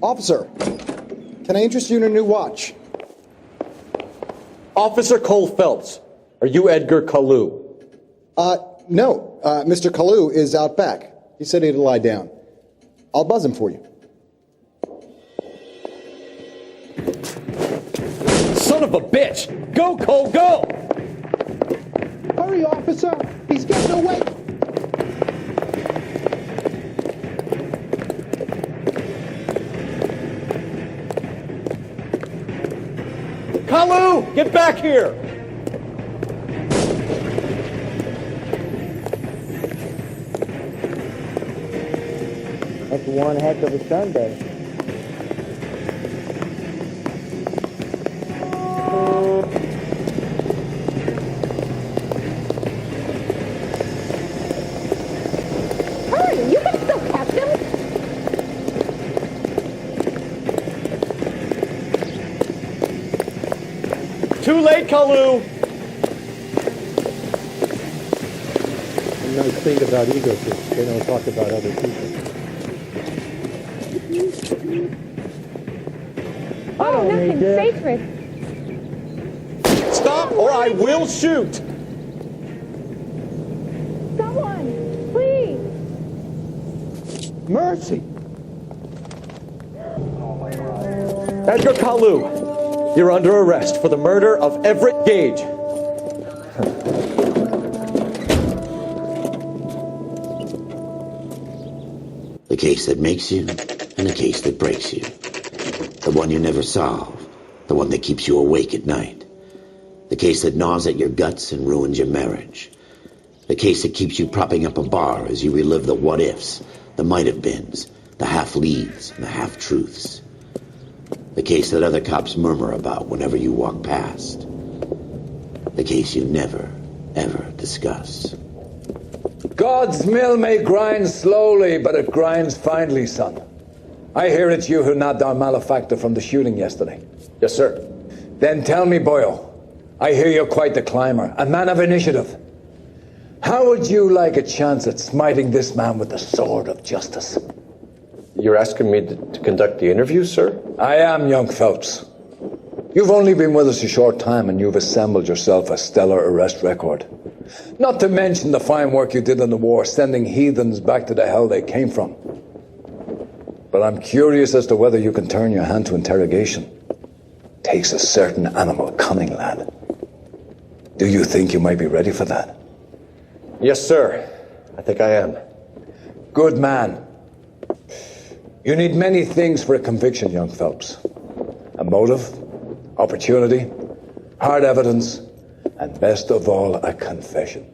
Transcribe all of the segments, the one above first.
Officer, can I interest you in a new watch? Officer Cole Phelps, are you Edgar Kalu? No. Mr. Kalu is out back. He said he'd lie down. I'll buzz him for you. Son of a bitch! Go, Cole, go! Hurry, officer! He's getting away! Kalu, get back here! That's one heck of a Sunday. Hurry, you can still catch him. Too late, Kalu! The nice thing about egotists, they don't talk about other people. Oh, nothing sacred. Stop or I will shoot! Someone, please. Mercy! Edgar Kalu, you're under arrest for the murder of Everett Gage. The case that makes you, and the case that breaks you. The one you never solve. The one that keeps you awake at night. The case that gnaws at your guts and ruins your marriage. The case that keeps you propping up a bar as you relive the what-ifs, the might-have-beens, the half-leads, and the half-truths. The case that other cops murmur about whenever you walk past. The case you never, ever discuss. God's mill may grind slowly, but it grinds finely, son. I hear it's you who nabbed our malefactor from the shooting yesterday. Yes, sir. Then tell me, Boyle, I hear you're quite the climber, a man of initiative. How would you like a chance at smiting this man with the sword of justice? You're asking me to conduct the interview, sir? I am, young Phelps. You've only been with us a short time and you've assembled yourself a stellar arrest record. Not to mention the fine work you did in the war, sending heathens back to the hell they came from. But I'm curious as to whether you can turn your hand to interrogation. Takes a certain animal cunning, lad. Do you think you might be ready for that? Yes, sir. I think I am. Good man. You need many things for a conviction, young Phelps. A motive, opportunity, hard evidence, and best of all, a confession.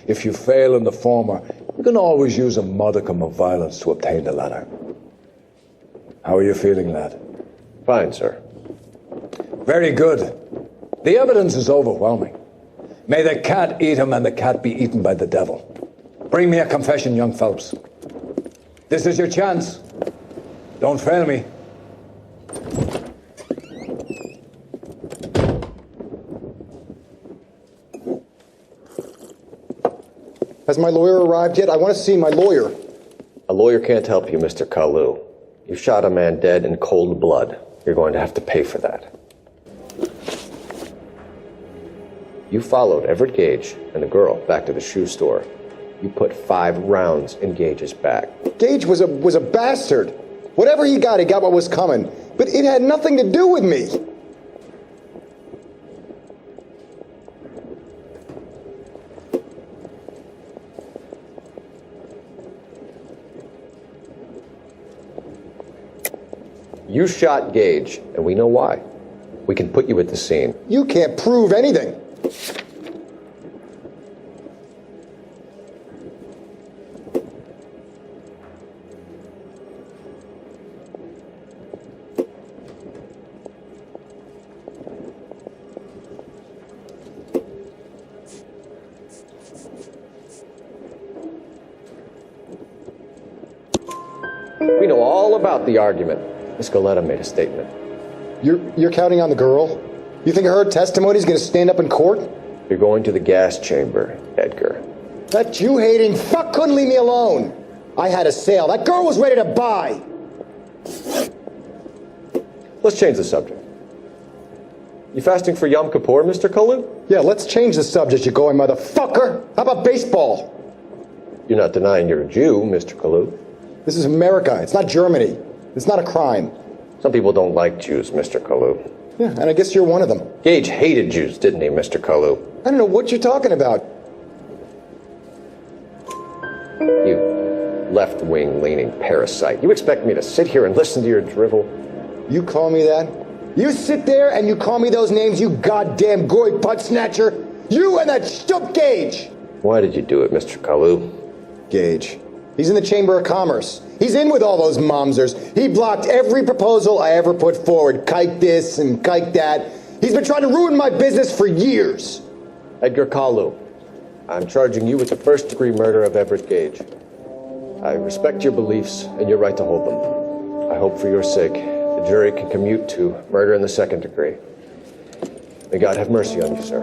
If you fail in the former, you can always use a modicum of violence to obtain the latter. How are you feeling, lad? Fine, sir. Very good. The evidence is overwhelming. May the cat eat him and the cat be eaten by the devil. Bring me a confession, young Phelps. This is your chance. Don't fail me. Has my lawyer arrived yet? I want to see my lawyer. A lawyer can't help you, Mr. Kalu. You shot a man dead in cold blood. You're going to have to pay for that. You followed Everett Gage and the girl back to the shoe store. You put 5 rounds in Gage's back. Gage was a bastard. Whatever he got what was coming. But it had nothing to do with me. You shot Gage, and we know why. We can put you at the scene. You can't prove anything. We know all about the argument. Miss Goleta made a statement. You're counting on the girl? You think her testimony is going to stand up in court? You're going to the gas chamber, Edgar. That Jew-hating fuck couldn't leave me alone. I had a sale. That girl was ready to buy. Let's change the subject. You fasting for Yom Kippur, Mr. Kalu? Yeah, let's change the subject, you going motherfucker. How about baseball? You're not denying you're a Jew, Mr. Kalu. This is America. It's not Germany. It's not a crime. Some people don't like Jews, Mr. Kalu. Yeah, and I guess you're one of them. Gage hated Jews, didn't he, Mr. Kalu? I don't know what you're talking about. You left-wing leaning parasite. You expect me to sit here and listen to your drivel? You call me that? You sit there and you call me those names, you goddamn goy putt snatcher? You and that stup Gage! Why did you do it, Mr. Kalu? Gage. He's in the Chamber of Commerce. He's in with all those momsers. He blocked every proposal I ever put forward. Kike this and kike that. He's been trying to ruin my business for years. Edgar Kalu, I'm charging you with the first-degree murder of Everett Gage. I respect your beliefs and your right to hold them. I hope for your sake the jury can commute to murder in the second degree. May God have mercy on you, sir.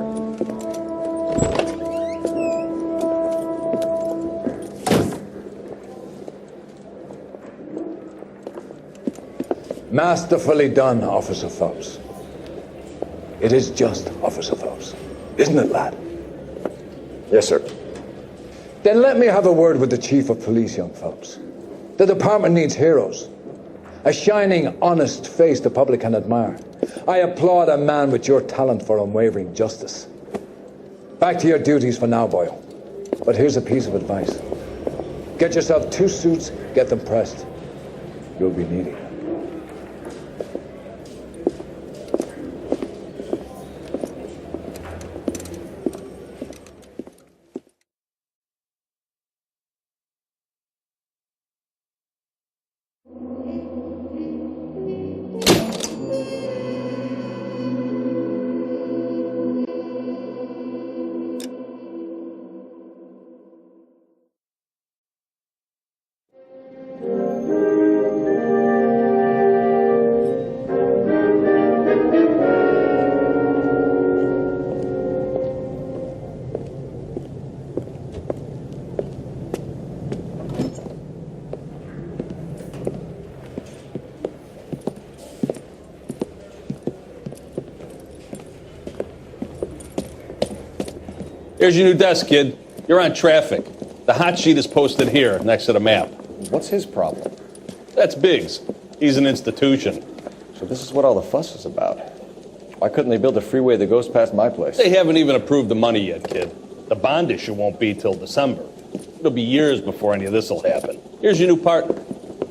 Masterfully done, Officer Phelps. It is just, Officer Phelps. Isn't it, lad? Yes, sir. Then let me have a word with the Chief of Police, young Phelps. The department needs heroes. A shining, honest face the public can admire. I applaud a man with your talent for unwavering justice. Back to your duties for now, Boyle. But here's a piece of advice. Get yourself 2 suits, get them pressed. You'll be needing them. Here's your new desk, kid. You're on traffic. The hot sheet is posted here, next to the map. What's his problem? That's Biggs. He's an institution. So this is what all the fuss is about. Why couldn't they build a freeway that goes past my place? They haven't even approved the money yet, kid. The bond issue won't be till December. It'll be years before any of this will happen. Here's your new partner,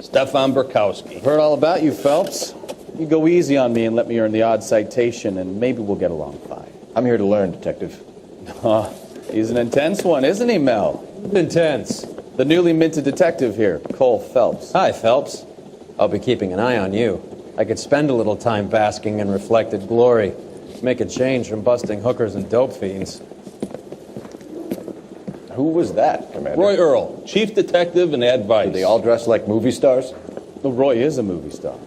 Stefan Burkowski. Heard all about you, Phelps. You go easy on me and let me earn the odd citation, and maybe we'll get along fine. I'm here to learn, Detective. He's an intense one, isn't he, Mel? Intense. The newly minted detective here, Cole Phelps. Hi, Phelps. I'll be keeping an eye on you. I could spend a little time basking in reflected glory. Make a change from busting hookers and dope fiends. Who was that, Commander? Roy Earl, chief detective and advice. Do they all dress like movie stars? Well, Roy is a movie star.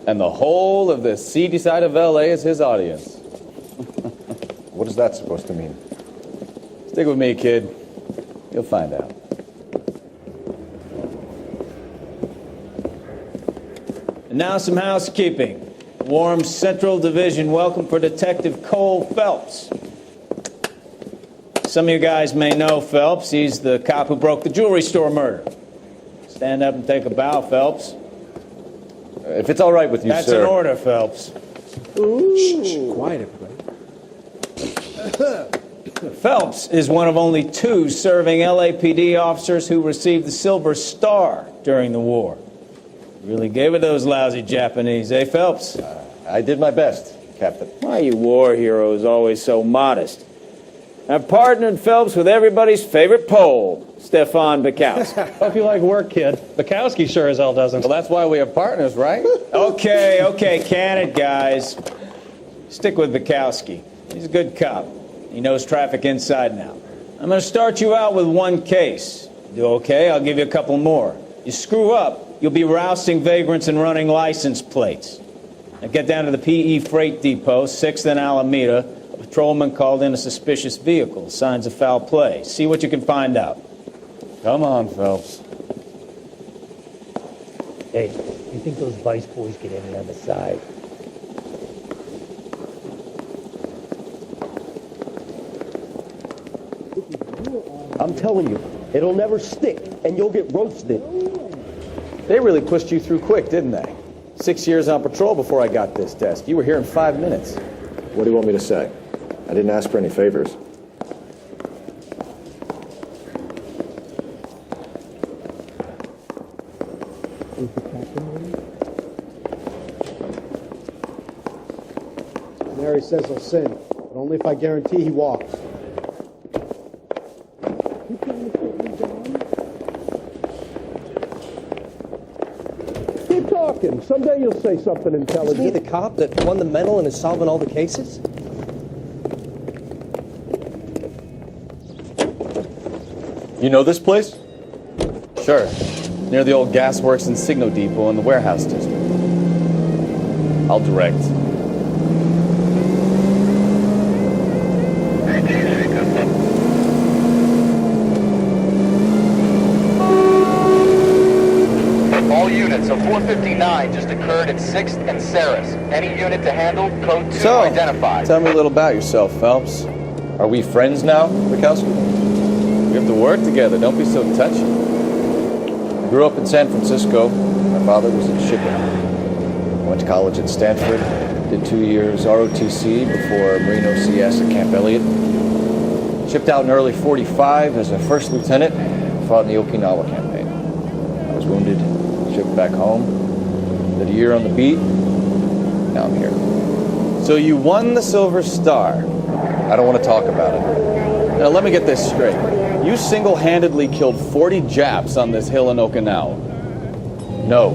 And the whole of the seedy side of L.A. is his audience. What is that supposed to mean? Stick with me, kid. You'll find out. And now some housekeeping. Warm Central Division welcome for Detective Cole Phelps. Some of you guys may know Phelps. He's the cop who broke the jewelry store murder. Stand up and take a bow, Phelps. If it's all right with you, That's sir. an order, Phelps. Shh, quiet, everybody. Phelps is one of only 2 serving LAPD officers who received the Silver Star during the war. Really gave it those lousy Japanese, eh, Phelps? I did my best, Captain. Why are you war heroes always so modest? I've partnered Phelps with everybody's favorite Pole, Stefan Burkowski. Hope you like work, kid. Bukowski sure as hell doesn't. Well, that's why we have partners, right? Okay, can it, guys. Stick with Burkowski. He's a good cop. He knows traffic inside and out. I'm going to start you out with 1 case. Do okay? I'll give you a couple more. You screw up, you'll be rousting vagrants and running license plates. Now get down to the PE Freight Depot, 6th and Alameda. A patrolman called in a suspicious vehicle. Signs of foul play. See what you can find out. Come on, Phelps. Hey, you think those Vice boys get any on the side? I'm telling you, it'll never stick, and you'll get roasted. They really pushed you through quick, didn't they? 6 years on patrol before I got this desk. You were here in 5 minutes. What do you want me to say? I didn't ask for any favors. Mary says he'll sin, but only if I guarantee he walks. Keep talking. Someday you'll say something intelligent. Isn't he the cop that won the medal and is solving all the cases? You know this place? Sure. Near the old gasworks and Signo Depot in the warehouse district. I'll direct. All units, a 459 just occurred at 6th and Saris. Any unit to handle, code 2 identified. Tell me a little about yourself, Phelps. Are we friends now, Bukowski? We have to work together. Don't be so touchy. I grew up in San Francisco. My father was in shipping. I went to college at Stanford. Did 2 years ROTC before Marine OCS at Camp Elliott. Shipped out in early 45 as a first lieutenant. Fought in the Okinawa campaign. I was wounded. Shipped back home. Did a year on the beat. Now I'm here. So you won the Silver Star. I don't want to talk about it. Now let me get this straight. You single-handedly killed 40 Japs on this hill in Okinawa. No.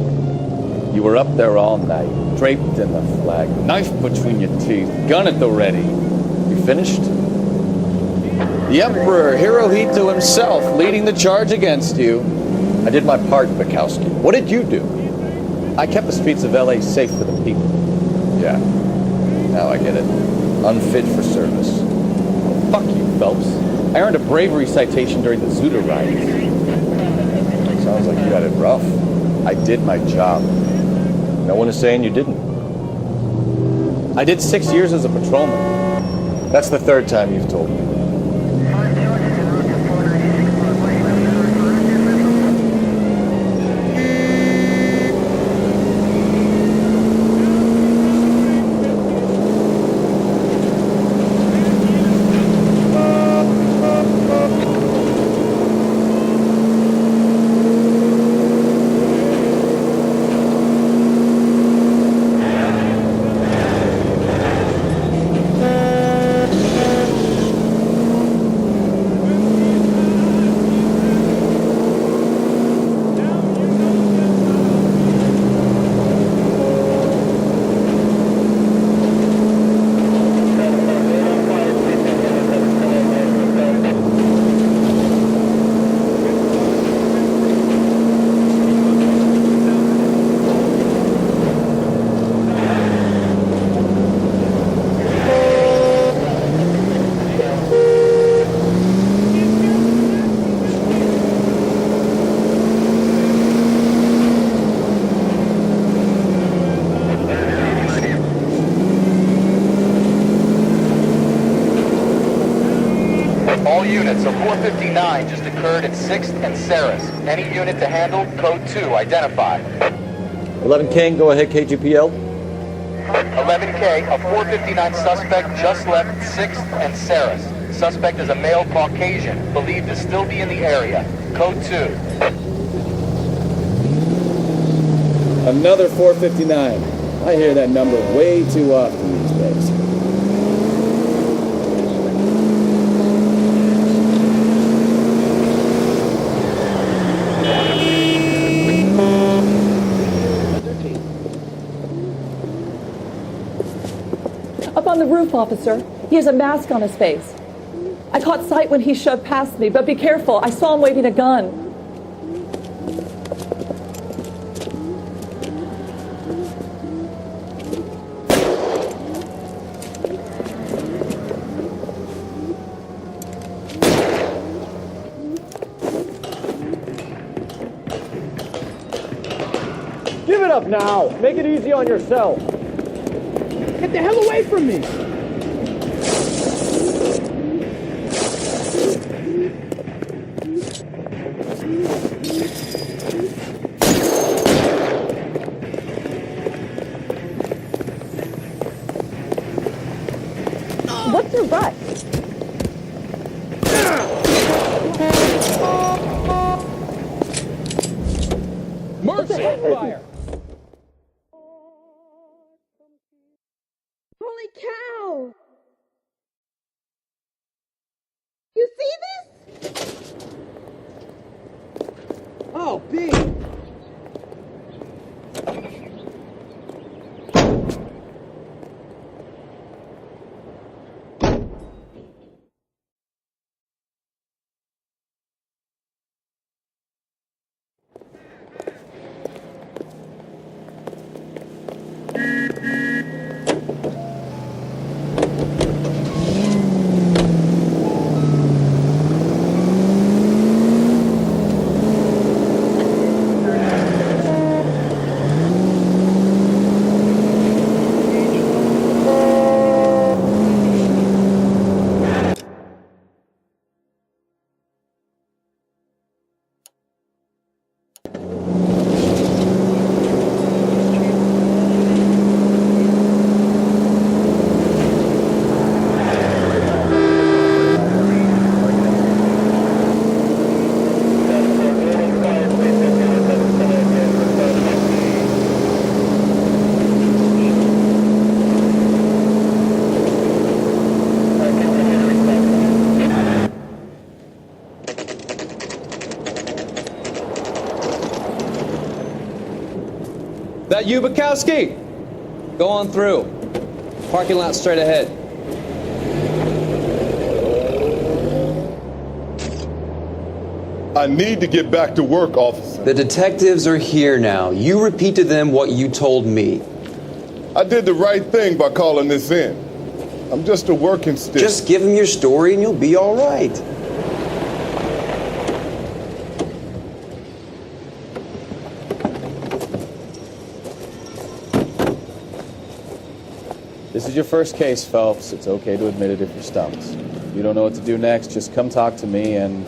You were up there all night, draped in the flag, knife between your teeth, gun at the ready. You finished? The Emperor Hirohito himself leading the charge against you. I did my part, Bukowski. What did you do? I kept the streets of LA safe for the people. Yeah. Now I get it. Unfit for service. Fuck you, Phelps. I earned a bravery citation during the Zuda riots. Sounds like you got it rough. I did my job. No one is saying you didn't. I did 6 years as a patrolman. That's the third time you've told me. All units, a 459 just occurred at 6th and Saris. Any unit to handle, code 2 identified. 11 King, go ahead, KGPL. 11K, a 459 suspect just left 6th and Saris. Suspect is a male Caucasian, believed to still be in the area. Code 2. Another 459. I hear that number way too often these days. Up on the roof, officer. He has a mask on his face. I caught sight when he shoved past me, but be careful. I saw him waving a gun. Give it up now. Make it easy on yourself. Get the hell away from me! What's your butt? Mercy! Fire! Holy cow! You see this? Oh, B! That you, Bukowski? Go on through. Parking lot straight ahead. I need to get back to work, officer. The detectives are here now. You repeat to them what you told me. I did the right thing by calling this in. I'm just a working stick. Just give them your story and you'll be all right. This is your first case, Phelps. It's okay to admit it if you're stumped. If you don't know what to do next, just come talk to me and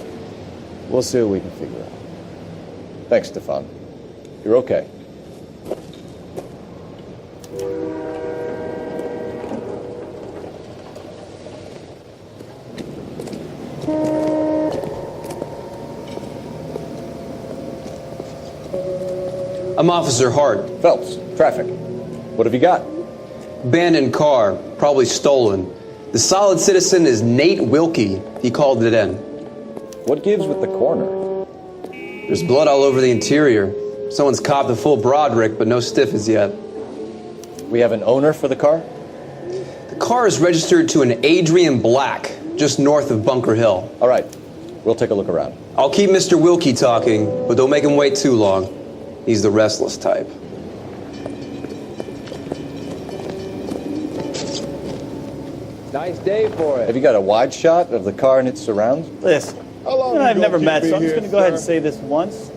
we'll see what we can figure out. Thanks, Stefan. You're okay. I'm Officer Hart. Phelps, traffic. What have you got? Abandoned car, probably stolen. The solid citizen is Nate Wilkie. He called it in. What gives with the coroner? There's blood all over the interior. Someone's copped a full Broderick, but no stiff as yet. We have an owner for the car? The car is registered to an Adrian Black, just north of Bunker Hill. All right, we'll take a look around. I'll keep Mr. Wilkie talking, but don't make him wait too long. He's the restless type. Nice day for it. Have you got a wide shot of the car and its surrounds? Listen, I've never met, so I'm just going to go ahead and say this once.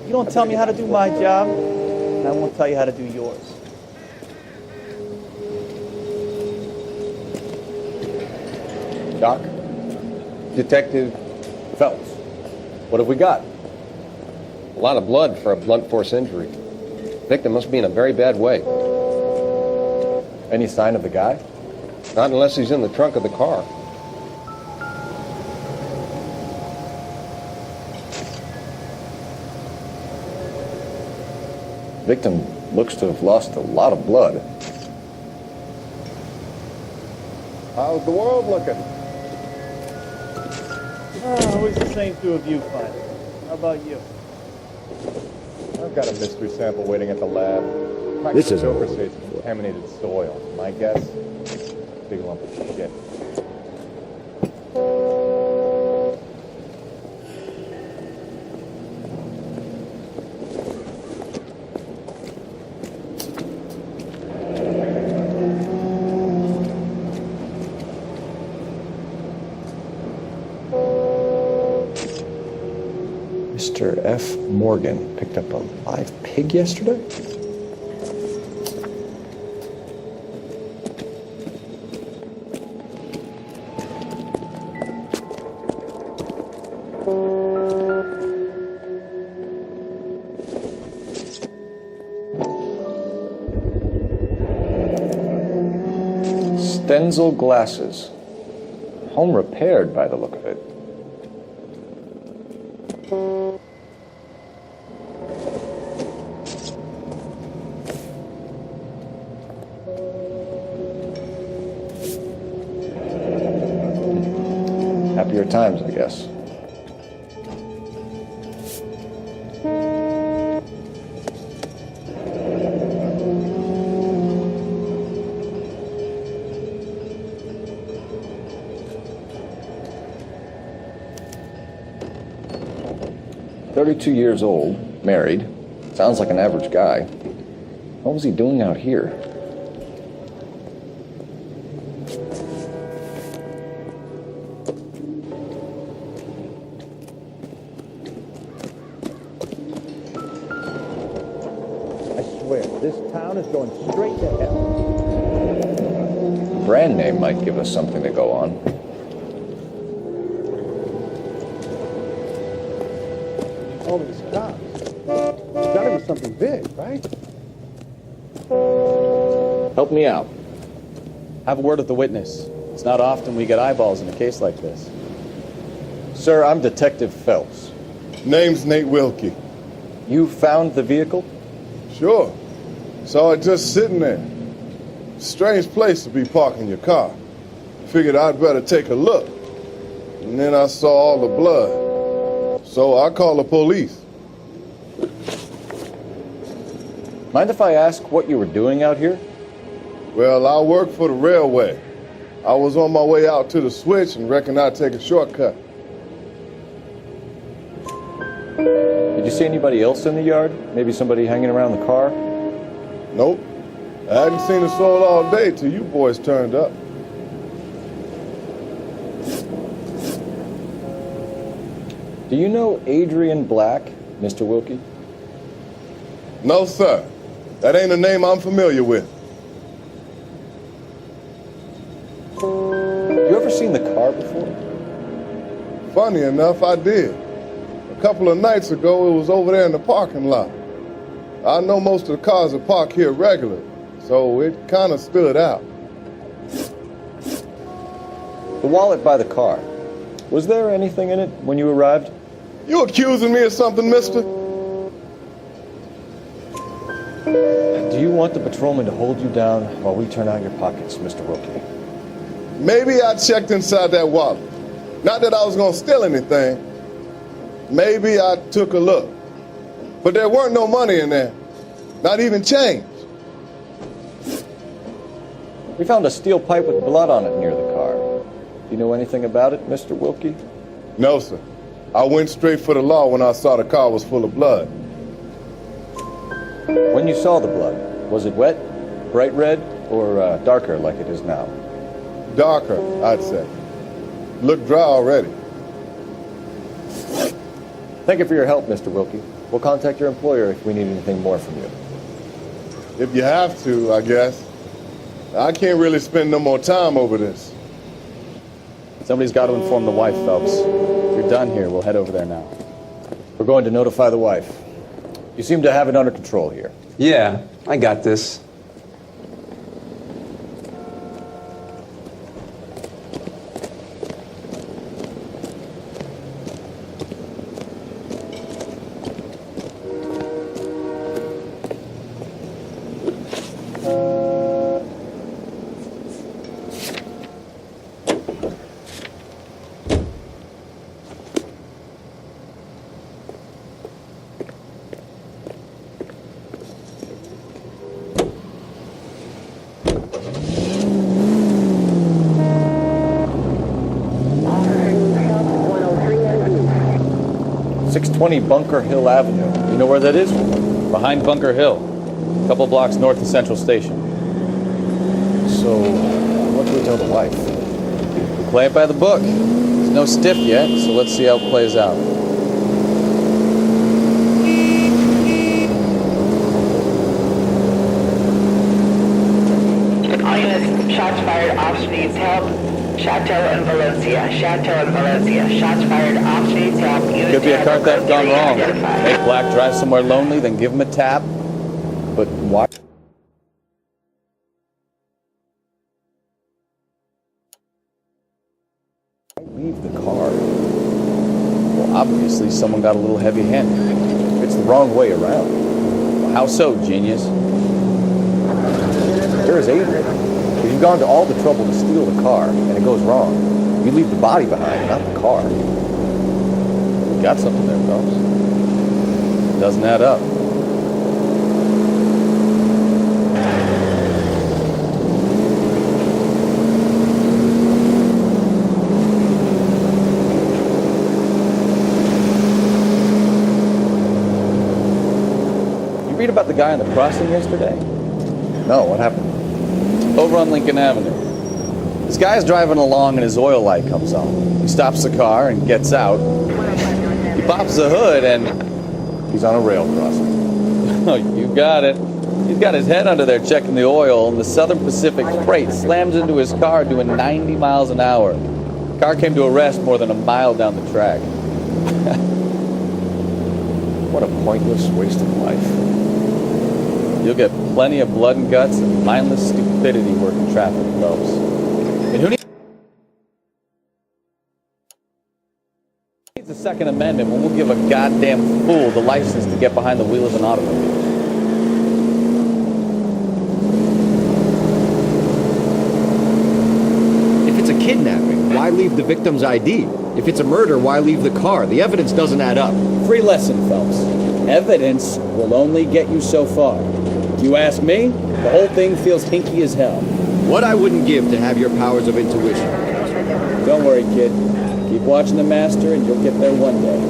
You don't tell me how to do my job, and I won't tell you how to do yours. Doc? Detective Phelps. What have we got? A lot of blood for a blunt force injury. Victim must be in a very bad way. Any sign of the guy? Not unless he's in the trunk of the car. Victim looks to have lost a lot of blood. How's the world looking? Always the same two of you, finally. How about you? I've got a mystery sample waiting at the lab. This is Silver says contaminated soil. My guess, big lump of shit. Mr. F. Morgan picked up a live pig yesterday? Denzel glasses. Home repaired by the look of it. Happier times, I guess. "32 years old, married. Sounds like an average guy. What was he doing out here?" I swear, this town is going straight to hell. Brand name might give us something to go on. All these cops. There's gotta be something big, right? Help me out. Have a word with the witness. It's not often we get eyeballs in a case like this. Sir, I'm Detective Phelps. Name's Nate Wilkie. You found the vehicle? Sure. Saw it just sitting there. Strange place to be parking your car. Figured I'd better take a look. And then I saw all the blood. So I called the police. Mind if I ask what you were doing out here? Well, I work for the railway. I was on my way out to the switch and reckoned I'd take a shortcut. Did you see anybody else in the yard? Maybe somebody hanging around the car? Nope. I hadn't seen a soul all day till you boys turned up. Do you know Adrian Black, Mr. Wilkie? No, sir. That ain't a name I'm familiar with. You ever seen the car before? Funny enough, I did. A couple of nights ago, it was over there in the parking lot. I know most of the cars are parked here regularly, so it kind of stood out. The wallet by the car. Was there anything in it when you arrived? You accusing me of something, mister? Do you want the patrolman to hold you down while we turn out your pockets, Mr. Wilkie? Maybe I checked inside that wallet. Not that I was going to steal anything. Maybe I took a look. But there weren't no money in there. Not even change. We found a steel pipe with blood on it near the car. Do you know anything about it, Mr. Wilkie? No, sir. I went straight for the law when I saw the car was full of blood. When you saw the blood, was it wet, bright red, or darker like it is now? Darker, I'd say. Looked dry already. Thank you for your help, Mr. Wilkie. We'll contact your employer if we need anything more from you. If you have to, I guess. I can't really spend no more time over this. Somebody's got to inform the wife, Phelps. If you're done here, we'll head over there now. We're going to notify the wife. You seem to have it under control here. Yeah, I got this. Bunker Hill Avenue. You know where that is? Behind Bunker Hill, a couple blocks north of Central Station. So, what do we tell the wife? We play it by the book. There's no stiff yet, so let's see how it plays out. All units, shots fired, officer needs help. Chateau and Valencia. Chateau and Valencia. Shots fired. Officer needs help. Could be a car theft gone wrong. Make Black drive somewhere lonely, then give him a tap. But why? Obviously, someone got a little heavy-handed. It's the wrong way around. Well, how so, genius? There's Adrian. If you've gone to all the trouble to steal the car, and it goes wrong, you leave the body behind, not the car. You got something there, Phelps. Doesn't add up. Read about the guy on the crossing yesterday? No, what happened? Over on Lincoln Avenue. This guy's driving along and his oil light comes on. He stops the car and gets out. He pops the hood and he's on a rail crossing. Oh, you got it. He's got his head under there checking the oil, and the Southern Pacific Freight slams into his car doing 90 miles an hour. The car came to a rest more than a mile down the track. What a pointless waste of life. You'll get plenty of blood and guts and mindless stupidity working traffic, Phelps. And who needs the Second Amendment when we'll give a goddamn fool the license to get behind the wheel of an automobile? If it's a kidnapping, why leave the victim's ID? If it's a murder, why leave the car? The evidence doesn't add up. Free lesson, Phelps. Evidence will only get you so far. If you ask me, the whole thing feels hinky as hell. What I wouldn't give to have your powers of intuition. Don't worry, kid. Keep watching the master and you'll get there one day.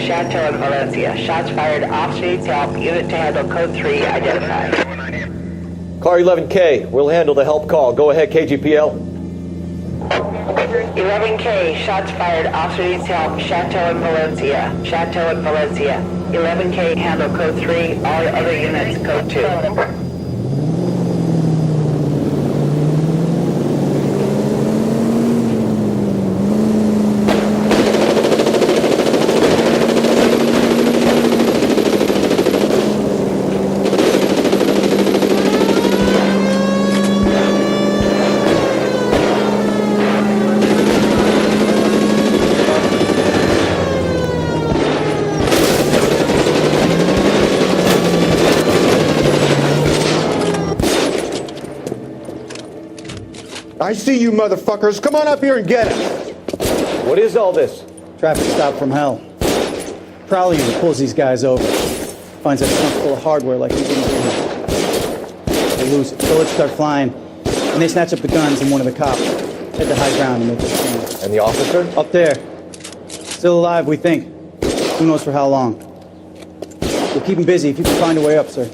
Chateau and Valencia. Shots fired off streets. Help. Unit to handle code 3 identified. Car 11K, we'll handle the help call. Go ahead, KGPL. 11K. Shots fired off streets. Help. Chateau and Valencia. Chateau and Valencia. 11K handle code 3. All other units code 2. I see you motherfuckers. Come on up here and get it. What is all this? Traffic stop from hell. Prowler user pulls these guys over. Finds a trunk full of hardware like he didn't do. They loose. Bullets start flying, and they snatch up the guns, and one of the cops head to high ground and make their stand. And the officer? Up there. Still alive, we think. Who knows for how long. We'll keep him busy if you can find a way up, sir.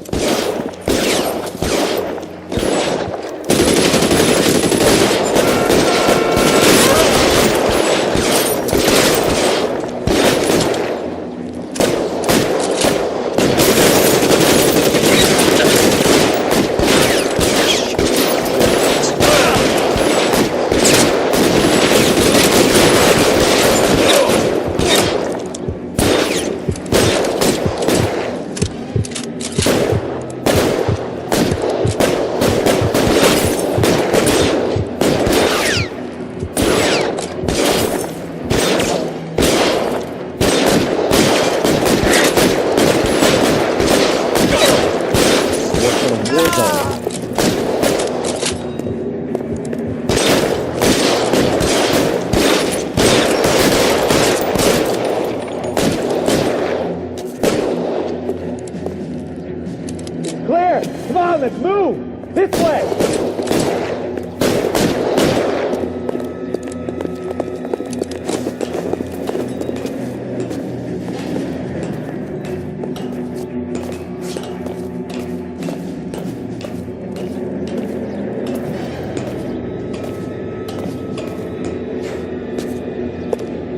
Clear! Come on, let's move! This way!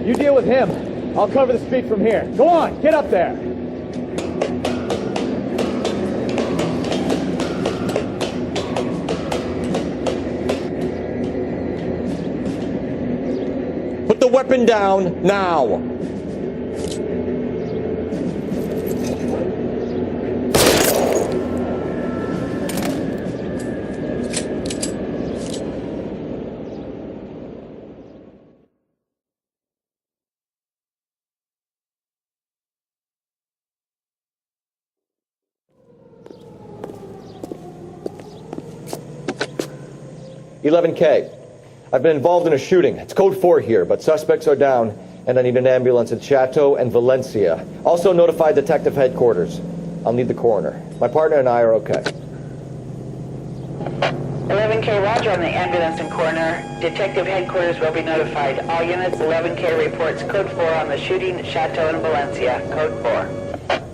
You deal with him. I'll cover the street from here. Go on, get up there. Put the weapon down now. $11K. I've been involved in a shooting. It's code 4 here, but suspects are down, and I need an ambulance in Chateau and Valencia. Also notify detective headquarters. I'll need the coroner. My partner and I are okay. 11K, roger on the ambulance and coroner. Detective headquarters will be notified. All units, 11K reports code 4 on the shooting at Chateau and Valencia. Code 4.